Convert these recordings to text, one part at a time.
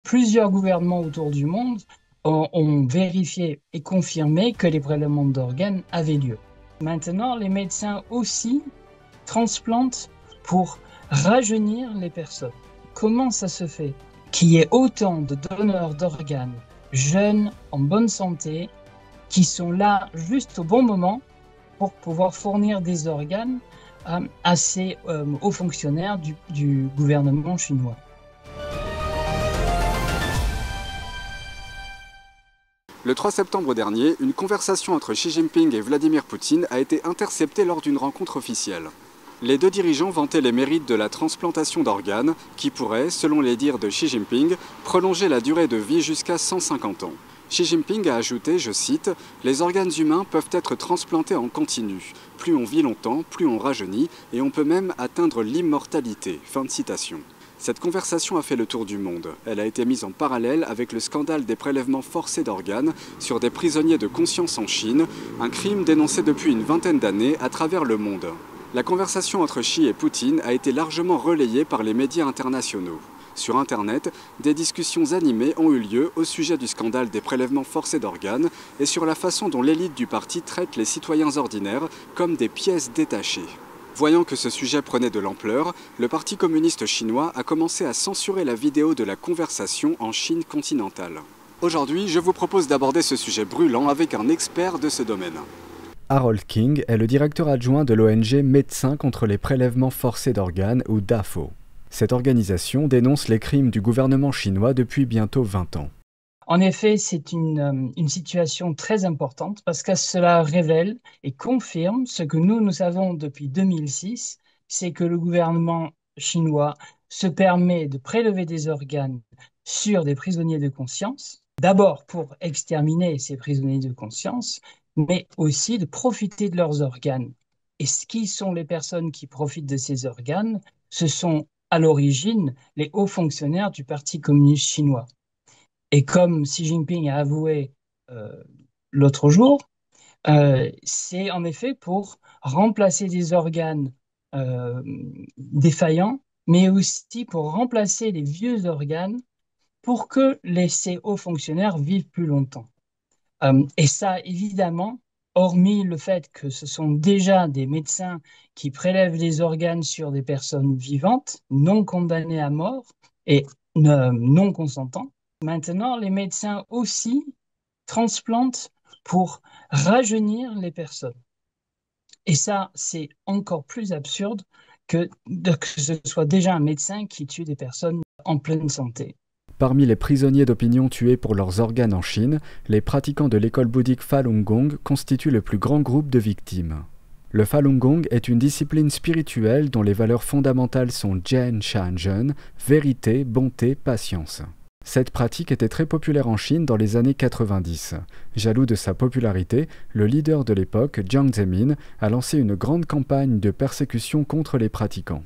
Plusieurs gouvernements autour du monde ont vérifié et confirmé que les prélèvements d'organes avaient lieu. Maintenant, les médecins aussi transplantent pour rajeunir les personnes. Comment ça se fait qu'il y ait autant de donneurs d'organes jeunes, en bonne santé, qui sont là juste au bon moment pour pouvoir fournir des organes à ces hauts fonctionnaires du gouvernement chinois? Le 3 septembre dernier, une conversation entre Xi Jinping et Vladimir Poutine a été interceptée lors d'une rencontre officielle. Les deux dirigeants vantaient les mérites de la transplantation d'organes qui pourrait, selon les dires de Xi Jinping, prolonger la durée de vie jusqu'à 150 ans. Xi Jinping a ajouté, je cite, « Les organes humains peuvent être transplantés en continu. Plus on vit longtemps, plus on rajeunit et on peut même atteindre l'immortalité. » Fin de citation. Cette conversation a fait le tour du monde. Elle a été mise en parallèle avec le scandale des prélèvements forcés d'organes sur des prisonniers de conscience en Chine, un crime dénoncé depuis une vingtaine d'années à travers le monde. La conversation entre Xi et Poutine a été largement relayée par les médias internationaux. Sur Internet, des discussions animées ont eu lieu au sujet du scandale des prélèvements forcés d'organes et sur la façon dont l'élite du parti traite les citoyens ordinaires comme des pièces détachées. Voyant que ce sujet prenait de l'ampleur, le Parti communiste chinois a commencé à censurer la vidéo de la conversation en Chine continentale. Aujourd'hui, je vous propose d'aborder ce sujet brûlant avec un expert de ce domaine. Harold King est le directeur adjoint de l'ONG Médecins contre les prélèvements forcés d'organes ou DAFO. Cette organisation dénonce les crimes du gouvernement chinois depuis bientôt 20 ans. En effet, c'est une situation très importante parce que cela révèle et confirme ce que nous savons depuis 2006, c'est que le gouvernement chinois se permet de prélever des organes sur des prisonniers de conscience, d'abord pour exterminer ces prisonniers de conscience, mais aussi de profiter de leurs organes. Et qui sont les personnes qui profitent de ces organes? Ce sont à l'origine les hauts fonctionnaires du Parti communiste chinois. Et comme Xi Jinping a avoué euh, l'autre jour, c'est en effet pour remplacer des organes euh, défaillants, mais aussi pour remplacer les vieux organes pour que ces hauts fonctionnaires vivent plus longtemps. Et ça, évidemment, hormis le fait que ce sont déjà des médecins qui prélèvent des organes sur des personnes vivantes, non condamnées à mort et non consentantes. Maintenant, les médecins aussi transplantent pour rajeunir les personnes. Et ça, c'est encore plus absurde que ce soit déjà un médecin qui tue des personnes en pleine santé. Parmi les prisonniers d'opinion tués pour leurs organes en Chine, les pratiquants de l'école bouddhique Falun Gong constituent le plus grand groupe de victimes. Le Falun Gong est une discipline spirituelle dont les valeurs fondamentales sont Zhen Shan Zhen, vérité, bonté, patience. Cette pratique était très populaire en Chine dans les années 90. Jaloux de sa popularité, le leader de l'époque, Jiang Zemin, a lancé une grande campagne de persécution contre les pratiquants.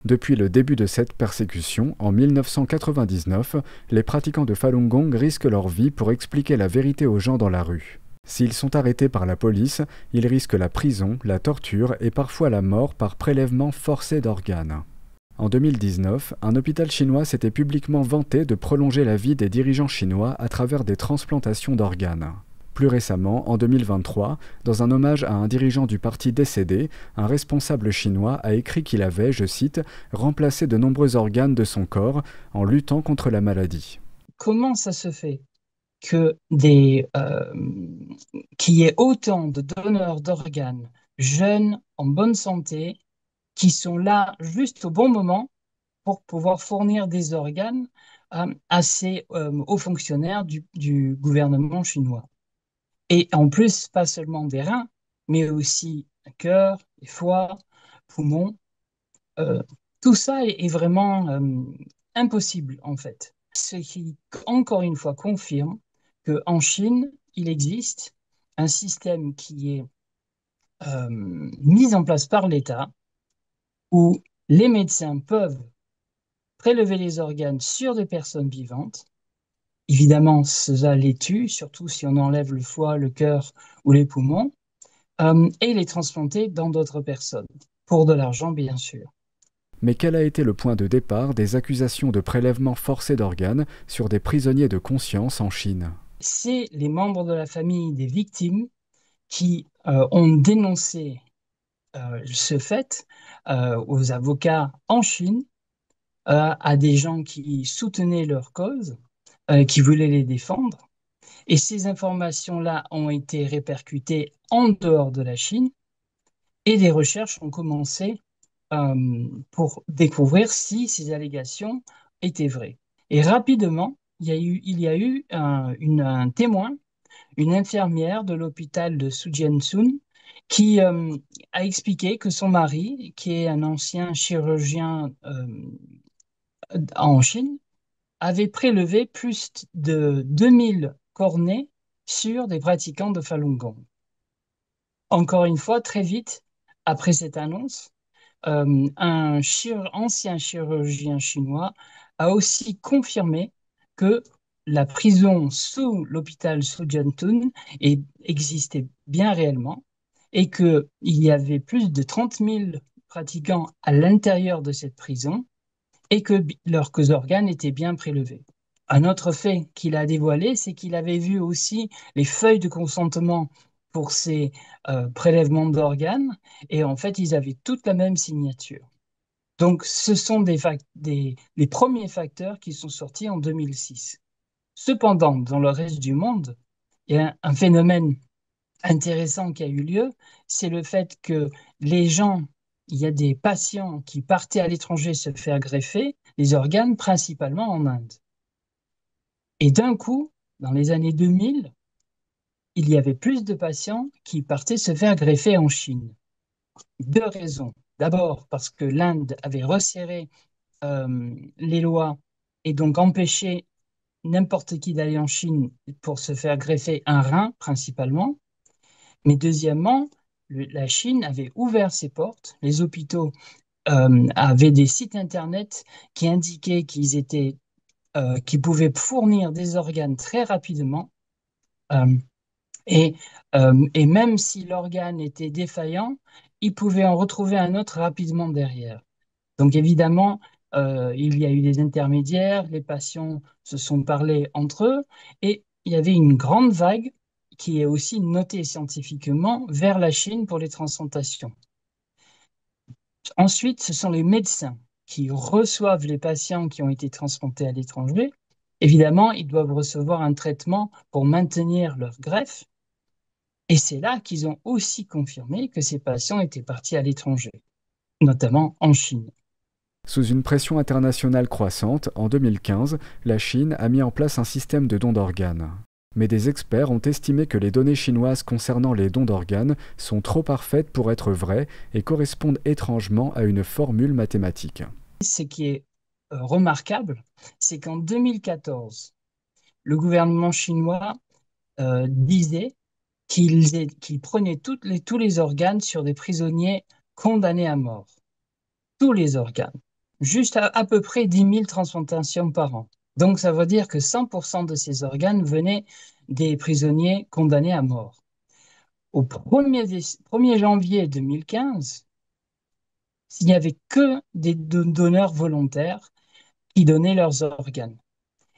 Depuis le début de cette persécution, en 1999, les pratiquants de Falun Gong risquent leur vie pour expliquer la vérité aux gens dans la rue. S'ils sont arrêtés par la police, ils risquent la prison, la torture et parfois la mort par prélèvement forcé d'organes. En 2019, un hôpital chinois s'était publiquement vanté de prolonger la vie des dirigeants chinois à travers des transplantations d'organes. Plus récemment, en 2023, dans un hommage à un dirigeant du parti décédé, un responsable chinois a écrit qu'il avait, je cite, « remplacé de nombreux organes de son corps en luttant contre la maladie ». Comment ça se fait que qu'il y ait autant de donneurs d'organes jeunes, en bonne santé, qui sont là juste au bon moment pour pouvoir fournir des organes à ces hauts fonctionnaires du gouvernement chinois? Et en plus, pas seulement des reins, mais aussi un cœur, des foies, poumons. Euh, tout ça est vraiment impossible, en fait. Ce qui, encore une fois, confirme qu'en Chine, il existe un système qui est mis en place par l'État où les médecins peuvent prélever les organes sur des personnes vivantes. Évidemment, cela les tue, surtout si on enlève le foie, le cœur ou les poumons, et les transplanter dans d'autres personnes, pour de l'argent, bien sûr. Mais quel a été le point de départ des accusations de prélèvement forcé d'organes sur des prisonniers de conscience en Chine? C'est les membres de la famille des victimes qui ont dénoncé ce fait aux avocats en Chine, à des gens qui soutenaient leur cause, qui voulaient les défendre. Et ces informations-là ont été répercutées en dehors de la Chine et des recherches ont commencé pour découvrir si ces allégations étaient vraies. Et rapidement, il y a eu un témoin, une infirmière de l'hôpital de Sujiansun, qui a expliqué que son mari, qui est un ancien chirurgien en Chine, avait prélevé plus de 2000 cornets sur des pratiquants de Falun Gong. Encore une fois, très vite, après cette annonce, ancien chirurgien chinois a aussi confirmé que la prison sous l'hôpital Sujiantun existait bien réellement et qu'il y avait plus de 30 000 pratiquants à l'intérieur de cette prison et que leurs organes étaient bien prélevés. Un autre fait qu'il a dévoilé, c'est qu'il avait vu aussi les feuilles de consentement pour ces prélèvements d'organes, et en fait, ils avaient toutes la même signature. Donc, ce sont les premiers facteurs qui sont sortis en 2006. Cependant, dans le reste du monde, il y a un phénomène intéressant qui a eu lieu, c'est le fait que les gens, il y a des patients qui partaient à l'étranger se faire greffer les organes, principalement en Inde. Et d'un coup, dans les années 2000, il y avait plus de patients qui partaient se faire greffer en Chine. Deux raisons. D'abord, parce que l'Inde avait resserré les lois et donc empêché n'importe qui d'aller en Chine pour se faire greffer un rein, principalement. Mais deuxièmement, la Chine avait ouvert ses portes. Les hôpitaux avaient des sites Internet qui indiquaient qu'ils pouvaient fournir des organes très rapidement. Euh, et même si l'organe était défaillant, ils pouvaient en retrouver un autre rapidement derrière. Donc évidemment, il y a eu des intermédiaires, les patients se sont parlé entre eux, et il y avait une grande vague qui est aussi notée scientifiquement vers la Chine pour les transplantations. Ensuite, ce sont les médecins qui reçoivent les patients qui ont été transplantés à l'étranger. Évidemment, ils doivent recevoir un traitement pour maintenir leur greffe. Et c'est là qu'ils ont aussi confirmé que ces patients étaient partis à l'étranger, notamment en Chine. Sous une pression internationale croissante, en 2015, la Chine a mis en place un système de dons d'organes. Mais des experts ont estimé que les données chinoises concernant les dons d'organes sont trop parfaites pour être vraies et correspondent étrangement à une formule mathématique. Ce qui est remarquable, c'est qu'en 2014, le gouvernement chinois disait qu'il prenait tous les organes sur des prisonniers condamnés à mort. Tous les organes. Juste à peu près 10 000 transplantations par an. Donc ça veut dire que 100% de ces organes venaient des prisonniers condamnés à mort. Au 1er janvier 2015, il n'y avait que des donneurs volontaires qui donnaient leurs organes.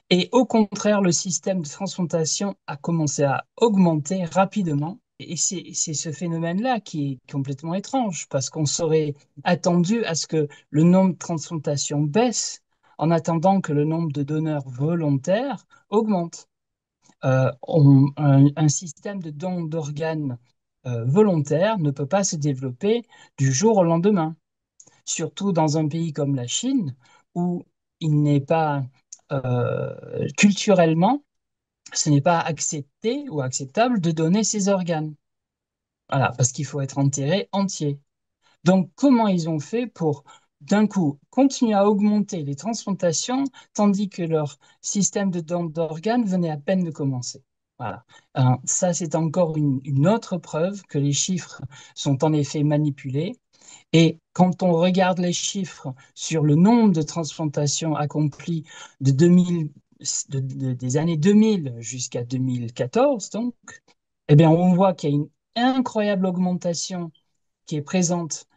Et au contraire, le système de transplantation a commencé à augmenter rapidement. Et c'est ce phénomène-là qui est complètement étrange, parce qu'on serait attendu à ce que le nombre de transplantations baisse en attendant que le nombre de donneurs volontaires augmente. Un système de don d'organes volontaires ne peut pas se développer du jour au lendemain, surtout dans un pays comme la Chine, où il n'est pas culturellement, ce n'est pas accepté ou acceptable de donner ses organes. Voilà, parce qu'il faut être enterré entier. Donc, comment ils ont fait pour, d'un coup, continuer à augmenter les transplantations, tandis que leur système de don d'organes venait à peine de commencer? Voilà. Ça, c'est encore une autre preuve que les chiffres sont en effet manipulés. Et quand on regarde les chiffres sur le nombre de transplantations accomplies de 2000, des années 2000 jusqu'à 2014, donc, eh bien, on voit qu'il y a une incroyable augmentation qui est présente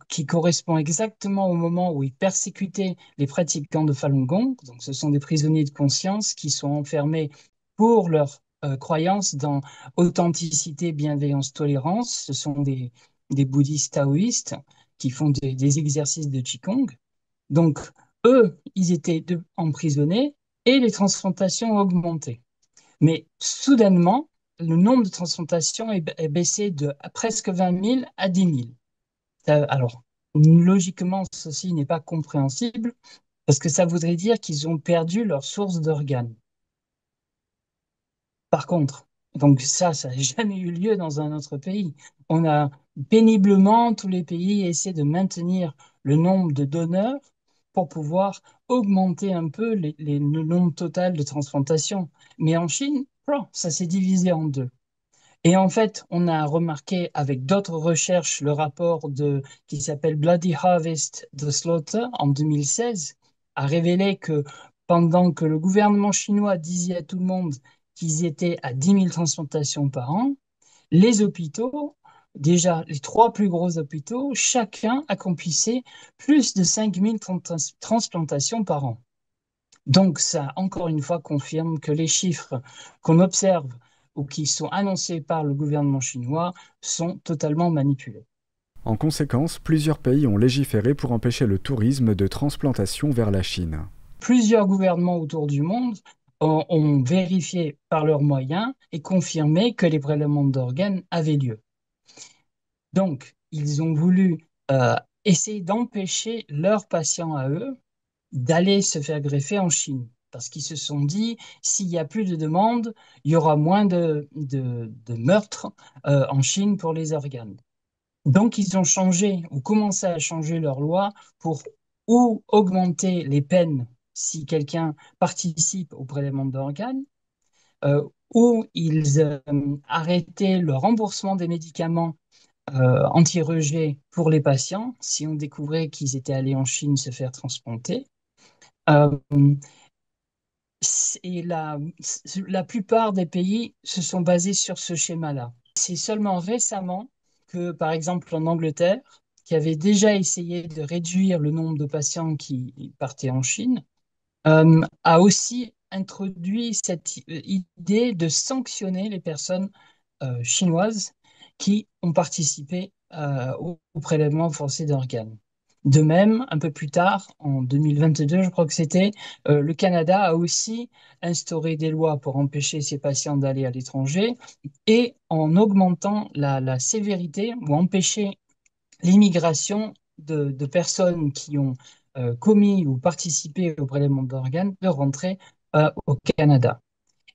qui correspond exactement au moment où ils persécutaient les pratiquants de Falun Gong. Donc, ce sont des prisonniers de conscience qui sont enfermés pour leur croyance dans authenticité, bienveillance, tolérance. Ce sont des bouddhistes taoïstes qui font des exercices de Qigong. Donc, eux, ils étaient emprisonnés et les transplantations ont augmenté. Mais soudainement, le nombre de transplantations est baissé de presque 20 000 à 10 000. Alors, logiquement, ceci n'est pas compréhensible parce que ça voudrait dire qu'ils ont perdu leur source d'organes. Par contre, donc ça n'a jamais eu lieu dans un autre pays. On a péniblement, tous les pays essaient de maintenir le nombre de donneurs pour pouvoir augmenter un peu le nombre total de transplantations. Mais en Chine, ça s'est divisé en deux. Et en fait, on a remarqué avec d'autres recherches, le rapport qui s'appelle Bloody Harvest the Slaughter en 2016 a révélé que pendant que le gouvernement chinois disait à tout le monde qu'ils étaient à 10 000 transplantations par an, les hôpitaux, déjà les trois plus gros hôpitaux, chacun accomplissait plus de 5 000 transplantations par an. Donc, ça, encore une fois, confirme que les chiffres qu'on observe ou qui sont annoncés par le gouvernement chinois sont totalement manipulés. En conséquence, plusieurs pays ont légiféré pour empêcher le tourisme de transplantation vers la Chine. Plusieurs gouvernements autour du monde ont vérifié par leurs moyens et confirmé que les prélèvements d'organes avaient lieu. Donc, ils ont voulu essayer d'empêcher leurs patients à eux d'aller se faire greffer en Chine. Parce qu'ils se sont dit, s'il n'y a plus de demande, il y aura moins de meurtres en Chine pour les organes. Donc, ils ont changé ou commencé à changer leur loi pour ou augmenter les peines si quelqu'un participe au prélèvement d'organes, ou ils arrêtaient le remboursement des médicaments anti-rejet pour les patients si on découvrait qu'ils étaient allés en Chine se faire transplanter. Euh, et la plupart des pays se sont basés sur ce schéma-là. C'est seulement récemment que, par exemple, en Angleterre, qui avait déjà essayé de réduire le nombre de patients qui partaient en Chine, a aussi introduit cette idée de sanctionner les personnes chinoises qui ont participé au prélèvement forcé d'organes. De même, un peu plus tard, en 2022, je crois que c'était, le Canada a aussi instauré des lois pour empêcher ces patients d'aller à l'étranger et en augmentant la sévérité ou empêcher l'immigration de personnes qui ont commis ou participé au prélèvement d'organes de rentrer au Canada.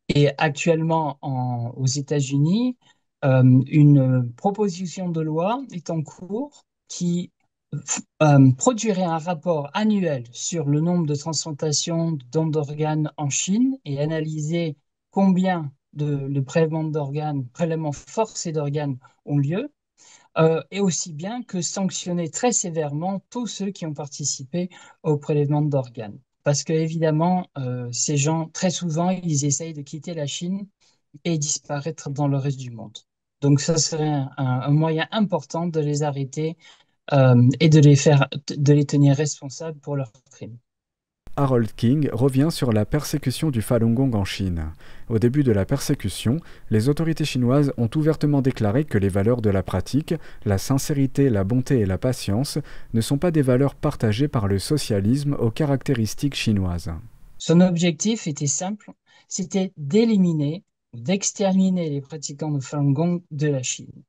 Et actuellement, aux États-Unis, une proposition de loi est en cours qui produirait un rapport annuel sur le nombre de transplantations de dons d'organes en Chine et analyser combien de prélèvements forcés d'organes ont lieu, et aussi bien que sanctionner très sévèrement tous ceux qui ont participé au prélèvement d'organes. Parce que évidemment, ces gens, très souvent, ils essayent de quitter la Chine et disparaître dans le reste du monde. Donc, ça serait un moyen important de les arrêter et de les tenir responsables pour leurs crimes. Harold King revient sur la persécution du Falun Gong en Chine. Au début de la persécution, les autorités chinoises ont ouvertement déclaré que les valeurs de la pratique, la sincérité, la bonté et la patience, ne sont pas des valeurs partagées par le socialisme aux caractéristiques chinoises. Son objectif était simple, c'était d'éliminer ou d'exterminer les pratiquants de Falun Gong de la Chine.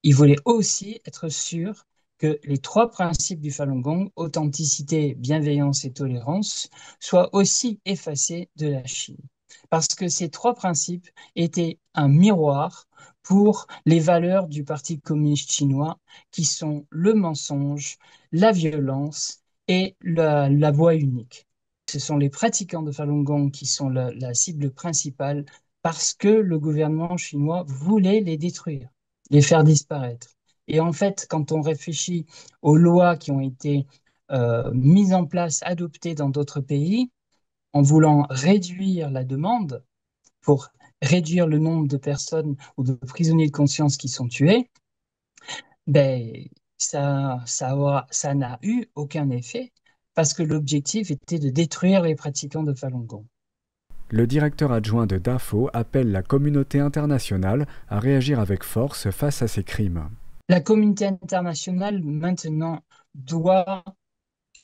Il voulait aussi être sûr que les trois principes du Falun Gong, authenticité, bienveillance et tolérance, soient aussi effacés de la Chine. Parce que ces trois principes étaient un miroir pour les valeurs du Parti communiste chinois, qui sont le mensonge, la violence et la voie unique. Ce sont les pratiquants de Falun Gong qui sont la cible principale parce que le gouvernement chinois voulait les détruire, les faire disparaître. Et en fait, quand on réfléchit aux lois qui ont été mises en place, adoptées dans d'autres pays, en voulant réduire la demande pour réduire le nombre de personnes ou de prisonniers de conscience qui sont tués, ben, ça n'a eu aucun effet parce que l'objectif était de détruire les pratiquants de Falun Gong. Le directeur adjoint de DAFO appelle la communauté internationale à réagir avec force face à ces crimes. La communauté internationale maintenant doit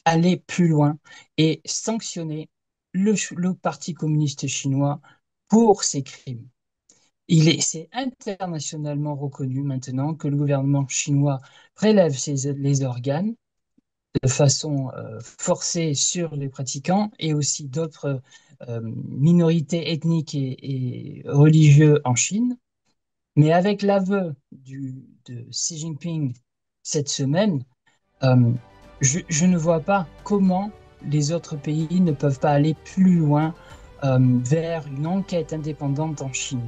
aller plus loin et sanctionner le Parti communiste chinois pour ces crimes. C'est internationalement reconnu maintenant que le gouvernement chinois prélève les organes de façon forcée sur les pratiquants et aussi d'autres minorités ethniques et religieuses en Chine. Mais avec l'aveu de Xi Jinping cette semaine, euh, je ne vois pas comment les autres pays ne peuvent pas aller plus loin vers une enquête indépendante en Chine.